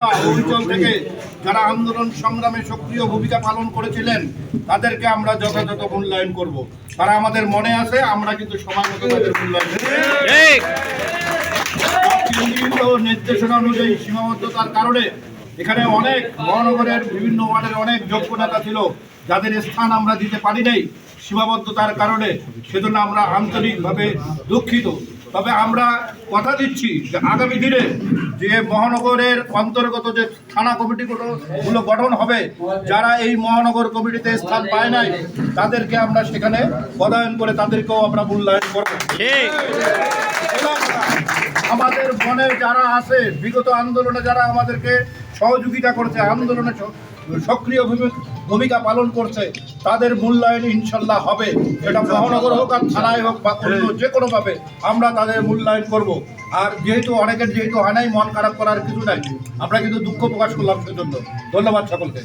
অঞ্চল থেকে যারা আন্দোলন সংগ্রামে সক্রিয় ভূমিকা পালন করেছিলেন তাদেরকে আমরা যথাযথ মূল্যায়ন করব। তারা আমাদের মনে আছে, আমরা কিন্তু সময় মতো তাদের মূল্যায়ন নির্দেশনা অনুযায়ী সীমাবদ্ধতার কারণে এখানে অনেক মহানগরের বিভিন্ন ওয়ার্ডের অনেক যোগ্য নেতা ছিল যাদের স্থান আমরা দিতে পারি নাই সীমাবদ্ধতার কারণে। সেজন্য আমরা আন্তরিকভাবে দুঃখিত। তবে আমরা কথা দিচ্ছি যে আগামী দিনে যে মহানগরের অন্তর্গত যে থানা কমিটিগুলো গঠন হবে, যারা এই মহানগর কমিটিতে স্থান পায় নাই তাদেরকে আমরা সেখানে পদায়ন করে তাদেরকেও আমরা মূল্যায়ন করব। আমাদের মনে যারা আছে, বিগত আন্দোলনে যারা আমাদেরকে সহযোগিতা করছে, আন্দোলনে সক্রিয় ভূমিকা পালন করছে, তাদের মূল্যায়ন ইনশাল্লাহ হবে। এটা মহানগর হোক আর থানায় হোক বা অন্য যে কোনোভাবে আমরা তাদের মূল্যায়ন করব। আর যেহেতু অনেকের হয় নাই, মন খারাপ করার কিছু নাই, আমরা কিন্তু দুঃখ প্রকাশ করলাম সেজন্য। ধন্যবাদ সকলকে।